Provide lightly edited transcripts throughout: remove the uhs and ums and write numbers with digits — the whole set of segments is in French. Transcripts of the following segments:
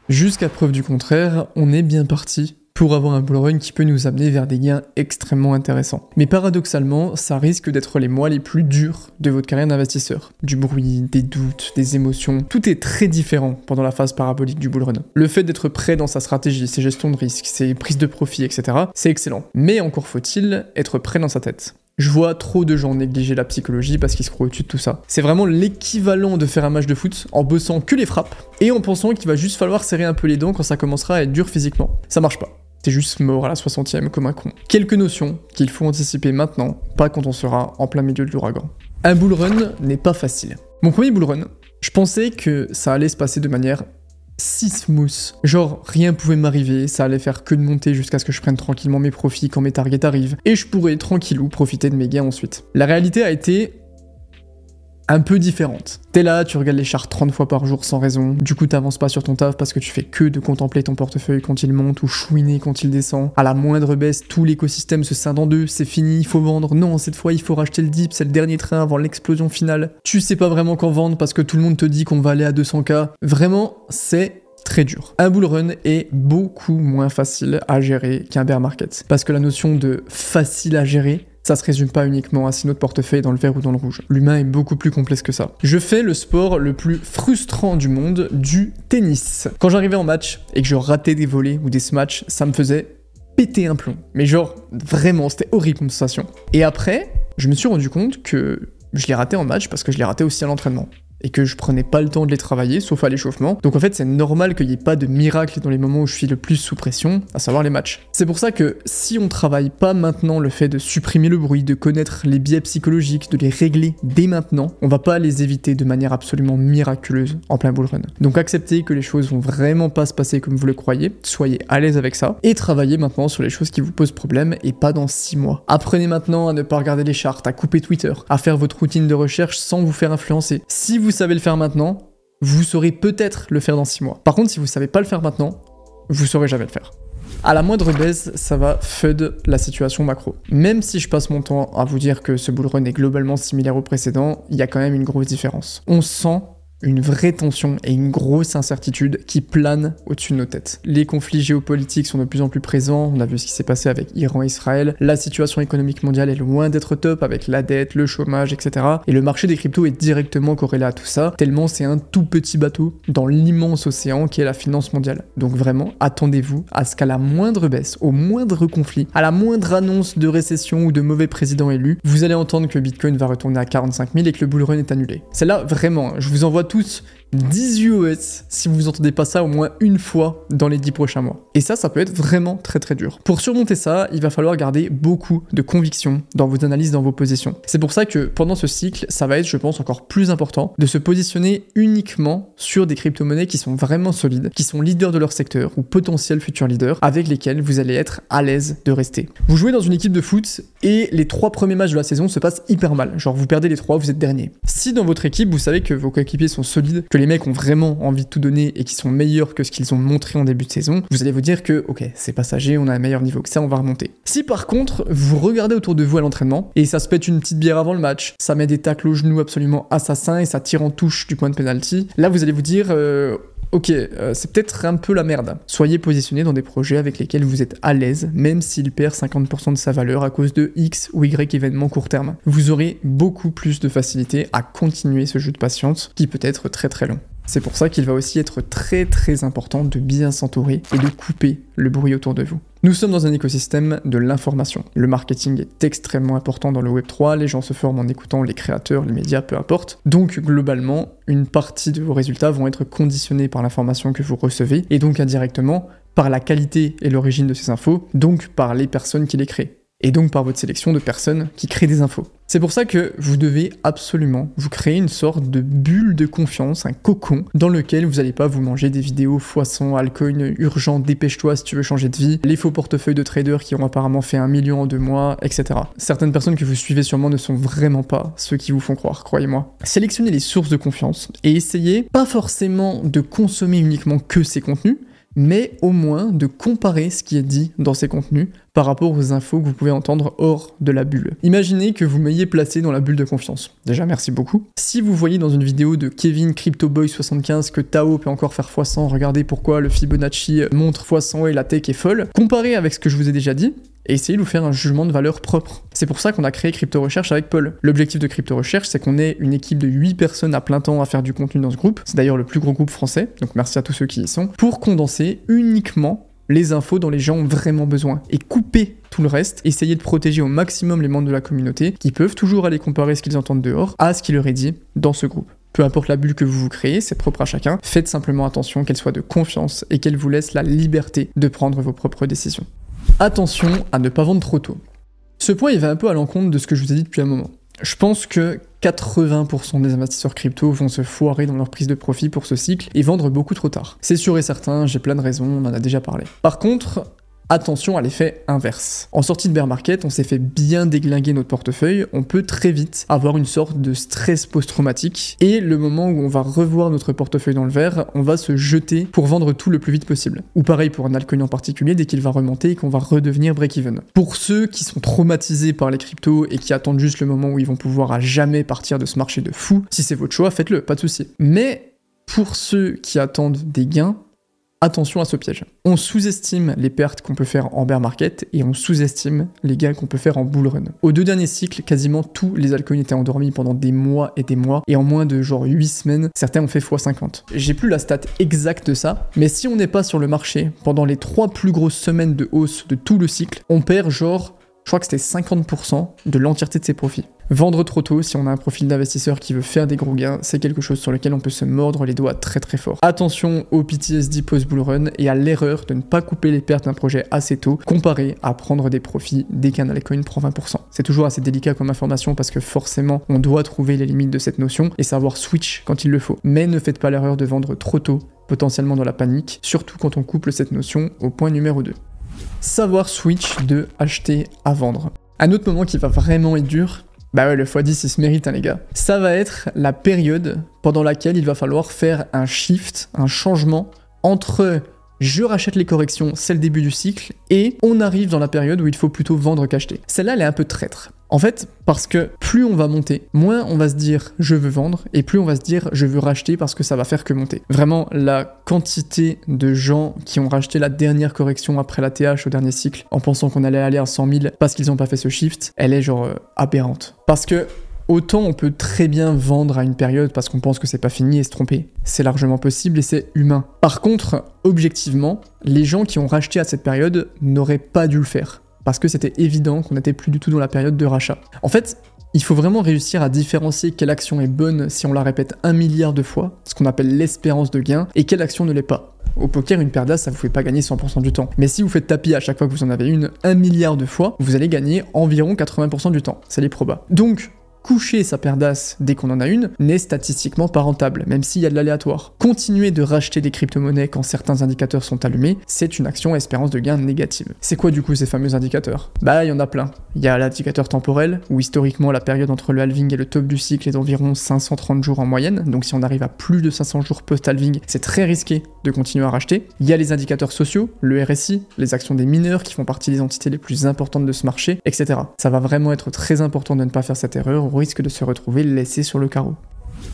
Jusqu'à preuve du contraire, on est bien parti pour avoir un bull run qui peut nous amener vers des gains extrêmement intéressants. Mais paradoxalement, ça risque d'être les mois les plus durs de votre carrière d'investisseur. Du bruit, des doutes, des émotions, tout est très différent pendant la phase parabolique du bull run. Le fait d'être prêt dans sa stratégie, ses gestions de risque, ses prises de profit, etc., c'est excellent. Mais encore faut-il être prêt dans sa tête. Je vois trop de gens négliger la psychologie parce qu'ils se croient au-dessus de tout ça. C'est vraiment l'équivalent de faire un match de foot en bossant que les frappes et en pensant qu'il va juste falloir serrer un peu les dents quand ça commencera à être dur physiquement. Ça marche pas. T'es juste mort à la 60e comme un con. Quelques notions qu'il faut anticiper maintenant, pas quand on sera en plein milieu de l'ouragan. Un bull run n'est pas facile. Mon premier bull run, je pensais que ça allait se passer de manière si smooth. Genre, rien pouvait m'arriver, ça allait faire que de monter jusqu'à ce que je prenne tranquillement mes profits quand mes targets arrivent, et je pourrais tranquillou profiter de mes gains ensuite. La réalité a été un peu différente. T'es là, tu regardes les charts 30 fois par jour sans raison, du coup t'avances pas sur ton taf parce que tu fais que de contempler ton portefeuille quand il monte ou chouiner quand il descend. À la moindre baisse, tout l'écosystème se scinde en deux, c'est fini, il faut vendre, non, cette fois il faut racheter le dip, c'est le dernier train avant l'explosion finale. Tu sais pas vraiment quand vendre parce que tout le monde te dit qu'on va aller à 200K. Vraiment, c'est très dur. Un bull run est beaucoup moins facile à gérer qu'un bear market. Parce que la notion de facile à gérer, ça se résume pas uniquement à si notre portefeuille est dans le vert ou dans le rouge. L'humain est beaucoup plus complexe que ça. Je fais le sport le plus frustrant du monde, du tennis. Quand j'arrivais en match et que je ratais des volets ou des smatchs, ça me faisait péter un plomb. Mais genre, vraiment, c'était horrible comme sensation. Et après, je me suis rendu compte que je les ratais en match parce que je les ratais aussi à l'entraînement. Et que je prenais pas le temps de les travailler, sauf à l'échauffement. Donc en fait, c'est normal qu'il n'y ait pas de miracle dans les moments où je suis le plus sous pression, à savoir les matchs. C'est pour ça que si on travaille pas maintenant le fait de supprimer le bruit, de connaître les biais psychologiques, de les régler dès maintenant, on va pas les éviter de manière absolument miraculeuse en plein bull run. Donc acceptez que les choses vont vraiment pas se passer comme vous le croyez, soyez à l'aise avec ça, et travaillez maintenant sur les choses qui vous posent problème et pas dans 6 mois. Apprenez maintenant à ne pas regarder les charts, à couper Twitter, à faire votre routine de recherche sans vous faire influencer. Si vous savez le faire maintenant, vous saurez peut-être le faire dans 6 mois. Par contre, si vous savez pas le faire maintenant, vous saurez jamais le faire. À la moindre baisse, ça va FUD la situation macro. Même si je passe mon temps à vous dire que ce bull run est globalement similaire au précédent, il y a quand même une grosse différence. On sent une vraie tension et une grosse incertitude qui plane au-dessus de nos têtes. Les conflits géopolitiques sont de plus en plus présents, on a vu ce qui s'est passé avec Iran et Israël, la situation économique mondiale est loin d'être top avec la dette, le chômage, etc. Et le marché des cryptos est directement corrélé à tout ça, tellement c'est un tout petit bateau dans l'immense océan qui est la finance mondiale. Donc vraiment, attendez-vous à ce qu'à la moindre baisse, au moindre conflit, à la moindre annonce de récession ou de mauvais président élu, vous allez entendre que Bitcoin va retourner à 45 000 et que le bull run est annulé. Celle-là, vraiment, je vous envoie tous 10 US si vous entendez pas ça au moins une fois dans les 10 prochains mois. Et ça peut être vraiment très très dur. Pour surmonter ça, il va falloir garder beaucoup de conviction dans vos analyses, dans vos positions. C'est pour ça que pendant ce cycle, ça va être, je pense, encore plus important de se positionner uniquement sur des crypto-monnaies qui sont vraiment solides, qui sont leaders de leur secteur ou potentiels futurs leaders, avec lesquels vous allez être à l'aise de rester. Vous jouez dans une équipe de foot et les 3 premiers matchs de la saison se passent hyper mal. Genre vous perdez les 3, vous êtes dernier. Si dans votre équipe, vous savez que vos coéquipiers sont solides, que les mecs ont vraiment envie de tout donner et qui sont meilleurs que ce qu'ils ont montré en début de saison, vous allez vous dire que ok, c'est passager, on a un meilleur niveau que ça, on va remonter. Si par contre, vous regardez autour de vous à l'entraînement et ça se pète une petite bière avant le match, ça met des tacles aux genoux absolument assassins et ça tire en touche du point de penalty, là vous allez vous dire ok, c'est peut-être un peu la merde. Soyez positionné dans des projets avec lesquels vous êtes à l'aise, même s'il perd 50% de sa valeur à cause de X ou Y événements court terme. Vous aurez beaucoup plus de facilité à continuer ce jeu de patience qui peut être très très long. C'est pour ça qu'il va aussi être très très important de bien s'entourer et de couper le bruit autour de vous. Nous sommes dans un écosystème de l'information. Le marketing est extrêmement important dans le Web3, les gens se forment en écoutant les créateurs, les médias, peu importe. Donc globalement, une partie de vos résultats vont être conditionnés par l'information que vous recevez et donc indirectement par la qualité et l'origine de ces infos, donc par les personnes qui les créent. Et donc par votre sélection de personnes qui créent des infos. C'est pour ça que vous devez absolument vous créer une sorte de bulle de confiance, un cocon, dans lequel vous n'allez pas vous manger des vidéos foisson, altcoin, urgent, dépêche-toi si tu veux changer de vie, les faux portefeuilles de traders qui ont apparemment fait 1 million en 2 mois, etc. Certaines personnes que vous suivez sûrement ne sont vraiment pas ceux qui vous font croire, croyez-moi. Sélectionnez les sources de confiance et essayez pas forcément de consommer uniquement que ces contenus, mais au moins de comparer ce qui est dit dans ces contenus par rapport aux infos que vous pouvez entendre hors de la bulle. Imaginez que vous m'ayez placé dans la bulle de confiance. Déjà, merci beaucoup. Si vous voyez dans une vidéo de Kevin CryptoBoy75 que Tao peut encore faire x100, regardez pourquoi le Fibonacci montre x100 et la tech est folle, comparez avec ce que je vous ai déjà dit, et essayez de vous faire un jugement de valeur propre. C'est pour ça qu'on a créé Crypto Recherche avec Paul. L'objectif de Crypto Recherche, c'est qu'on ait une équipe de 8 personnes à plein temps à faire du contenu dans ce groupe. C'est d'ailleurs le plus gros groupe français, donc merci à tous ceux qui y sont, pour condenser uniquement les infos dont les gens ont vraiment besoin et couper tout le reste, essayer de protéger au maximum les membres de la communauté qui peuvent toujours aller comparer ce qu'ils entendent dehors à ce qui leur est dit dans ce groupe. Peu importe la bulle que vous vous créez, c'est propre à chacun, faites simplement attention qu'elle soit de confiance et qu'elle vous laisse la liberté de prendre vos propres décisions. Attention à ne pas vendre trop tôt. Ce point il va un peu à l'encontre de ce que je vous ai dit depuis un moment. Je pense que 80% des investisseurs crypto vont se foirer dans leur prise de profit pour ce cycle et vendre beaucoup trop tard. C'est sûr et certain, j'ai plein de raisons, on en a déjà parlé. Par contre, attention à l'effet inverse. En sortie de bear market, on s'est fait bien déglinguer notre portefeuille, on peut très vite avoir une sorte de stress post-traumatique, et le moment où on va revoir notre portefeuille dans le vert, on va se jeter pour vendre tout le plus vite possible. Ou pareil pour un altcoin en particulier, dès qu'il va remonter et qu'on va redevenir break-even. Pour ceux qui sont traumatisés par les cryptos et qui attendent juste le moment où ils vont pouvoir à jamais partir de ce marché de fou, si c'est votre choix, faites-le, pas de souci. Mais pour ceux qui attendent des gains, attention à ce piège. On sous-estime les pertes qu'on peut faire en bear market et on sous-estime les gains qu'on peut faire en bull run. Aux 2 derniers cycles, quasiment tous les altcoins étaient endormis pendant des mois et en moins de genre 8 semaines, certains ont fait x50. J'ai plus la stat exacte de ça, mais si on n'est pas sur le marché pendant les 3 plus grosses semaines de hausse de tout le cycle, on perd genre, je crois que c'était 50% de l'entièreté de ses profits. Vendre trop tôt, si on a un profil d'investisseur qui veut faire des gros gains, c'est quelque chose sur lequel on peut se mordre les doigts très très fort. Attention au PTSD post-bull run et à l'erreur de ne pas couper les pertes d'un projet assez tôt, comparé à prendre des profits dès qu'un altcoin prend 20%. C'est toujours assez délicat comme information parce que forcément, on doit trouver les limites de cette notion et savoir switch quand il le faut. Mais ne faites pas l'erreur de vendre trop tôt, potentiellement dans la panique, surtout quand on couple cette notion au point numéro 2. Savoir switch de acheter à vendre. Un autre moment qui va vraiment être dur, bah ouais, le x10 il se mérite, hein, les gars. Ça va être la période pendant laquelle il va falloir faire un shift, un changement entre je rachète les corrections, c'est le début du cycle, et on arrive dans la période où il faut plutôt vendre qu'acheter. Celle-là, elle est un peu traître. En fait, parce que plus on va monter, moins on va se dire je veux vendre, et plus on va se dire je veux racheter parce que ça va faire que monter. Vraiment, la quantité de gens qui ont racheté la dernière correction après la TH au dernier cycle, en pensant qu'on allait aller à 100 000 parce qu'ils n'ont pas fait ce shift, elle est genre aberrante. Parce que autant on peut très bien vendre à une période parce qu'on pense que c'est pas fini et se tromper. C'est largement possible et c'est humain. Par contre, objectivement, les gens qui ont racheté à cette période n'auraient pas dû le faire. Parce que c'était évident qu'on n'était plus du tout dans la période de rachat. En fait, il faut vraiment réussir à différencier quelle action est bonne si on la répète 1 milliard de fois, ce qu'on appelle l'espérance de gain, et quelle action ne l'est pas. Au poker, une paire d'as, ça vous fait pas gagner 100% du temps. Mais si vous faites tapis à chaque fois que vous en avez une 1 milliard de fois, vous allez gagner environ 80% du temps. C'est les probas. Donc, coucher sa paire d'as dès qu'on en a une n'est statistiquement pas rentable, même s'il y a de l'aléatoire. Continuer de racheter des crypto-monnaies quand certains indicateurs sont allumés, c'est une action à espérance de gain négative. C'est quoi du coup ces fameux indicateurs? Bah il y en a plein. Il y a l'indicateur temporel, où historiquement la période entre le halving et le top du cycle est d'environ 530 jours en moyenne, donc si on arrive à plus de 500 jours post-halving, c'est très risqué de continuer à racheter. Il y a les indicateurs sociaux, le RSI, les actions des mineurs qui font partie des entités les plus importantes de ce marché, etc. Ça va vraiment être très important de ne pas faire cette erreur, au risque de se retrouver laissé sur le carreau.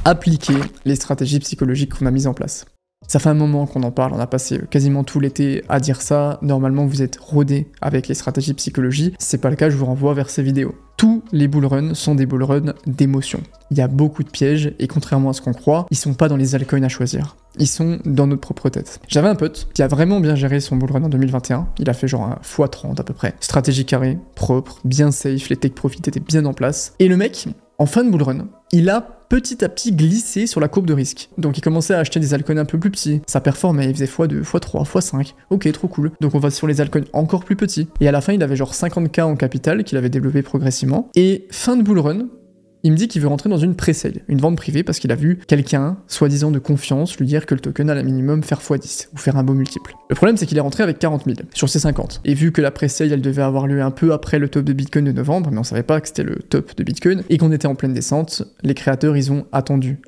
Appliquer les stratégies psychologiques qu'on a mises en place. Ça fait un moment qu'on en parle, on a passé quasiment tout l'été à dire ça. Normalement, vous êtes rodés avec les stratégies psychologie. Si c'est pas le cas, je vous renvoie vers ces vidéos. Tous les bull runs sont des bull runs d'émotion. Il y a beaucoup de pièges et contrairement à ce qu'on croit, ils sont pas dans les altcoins à choisir. Ils sont dans notre propre tête. J'avais un pote qui a vraiment bien géré son bull run en 2021. Il a fait genre un x30 à peu près. Stratégie carrée, propre, bien safe, les take profit étaient bien en place. Et le mec, en fin de bull run, il a petit à petit glissé sur la courbe de risque. Donc il commençait à acheter des altcoins un peu plus petits. Ça performait, il faisait x2, x3, x5. Ok, trop cool. Donc on va sur les altcoins encore plus petits. Et à la fin, il avait genre 50K en capital qu'il avait développé progressivement. Et fin de bull run, il me dit qu'il veut rentrer dans une pré-sale, une vente privée, parce qu'il a vu quelqu'un, soi-disant de confiance, lui dire que le token allait minimum faire x10, ou faire un beau multiple. Le problème, c'est qu'il est rentré avec 40 000 sur ses 50. Et vu que la pré-sale, elle devait avoir lieu un peu après le top de Bitcoin de novembre, mais on savait pas que c'était le top de Bitcoin, et qu'on était en pleine descente, les créateurs, ils ont attendu,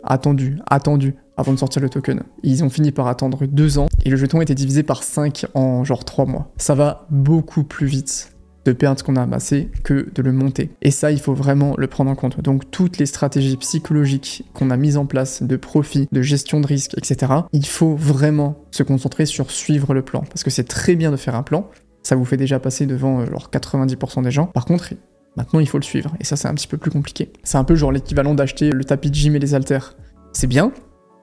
avant de sortir le token. Ils ont fini par attendre 2 ans et le jeton était divisé par 5 en genre 3 mois. Ça va beaucoup plus vite de perdre ce qu'on a amassé que de le monter. Et ça, il faut vraiment le prendre en compte. Donc toutes les stratégies psychologiques qu'on a mises en place, de profit, de gestion de risque, etc., il faut vraiment se concentrer sur suivre le plan. Parce que c'est très bien de faire un plan, ça vous fait déjà passer devant genre 90% des gens. Par contre, maintenant il faut le suivre. Et ça, c'est un petit peu plus compliqué. C'est un peu genre l'équivalent d'acheter le tapis de gym et les haltères. C'est bien,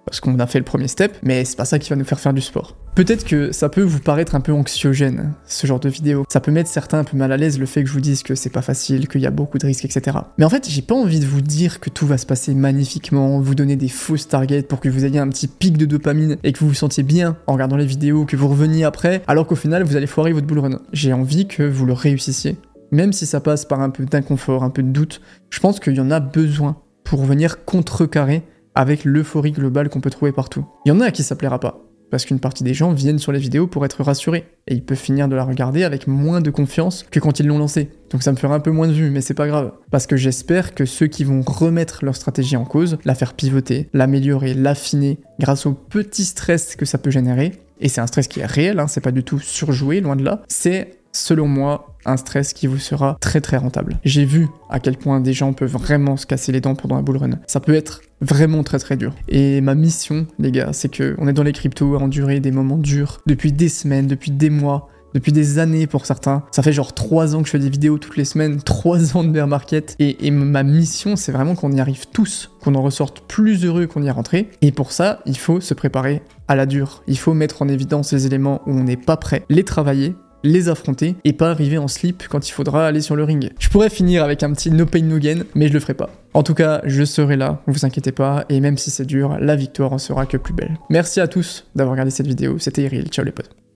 parce qu'on a fait le premier step, mais c'est pas ça qui va nous faire du sport. Peut-être que ça peut vous paraître un peu anxiogène, ce genre de vidéo. Ça peut mettre certains un peu mal à l'aise le fait que je vous dise que c'est pas facile, qu'il y a beaucoup de risques, etc. Mais en fait, j'ai pas envie de vous dire que tout va se passer magnifiquement, vous donner des fausses targets pour que vous ayez un petit pic de dopamine et que vous vous sentiez bien en regardant les vidéos, que vous reveniez après, alors qu'au final, vous allez foirer votre bull run. J'ai envie que vous le réussissiez. Même si ça passe par un peu d'inconfort, un peu de doute, je pense qu'il y en a besoin pour venir contrecarrer avec l'euphorie globale qu'on peut trouver partout. Il y en a à qui ça plaira pas, parce qu'une partie des gens viennent sur les vidéos pour être rassurés, et ils peuvent finir de la regarder avec moins de confiance que quand ils l'ont lancée. Donc ça me fera un peu moins de vues, mais c'est pas grave, parce que j'espère que ceux qui vont remettre leur stratégie en cause, la faire pivoter, l'améliorer, l'affiner, grâce au petit stress que ça peut générer, et c'est un stress qui est réel, hein, c'est pas du tout surjoué, loin de là, c'est selon moi, un stress qui vous sera très très rentable. J'ai vu à quel point des gens peuvent vraiment se casser les dents pendant un bull run. Ça peut être vraiment très très dur. Et ma mission, les gars, c'est que on est dans les cryptos à endurer des moments durs depuis des semaines, depuis des mois, depuis des années pour certains. Ça fait genre 3 ans que je fais des vidéos toutes les semaines, 3 ans de bear market. Et ma mission, c'est vraiment qu'on y arrive tous, qu'on en ressorte plus heureux qu'on y est rentré. Et pour ça, il faut se préparer à la dure. Il faut mettre en évidence les éléments où on n'est pas prêt, les travailler, les affronter et pas arriver en slip quand il faudra aller sur le ring. Je pourrais finir avec un petit no pain no gain, mais je le ferai pas. En tout cas, je serai là, vous inquiétez pas, et même si c'est dur, la victoire en sera que plus belle. Merci à tous d'avoir regardé cette vidéo, c'était Iril, ciao les potes.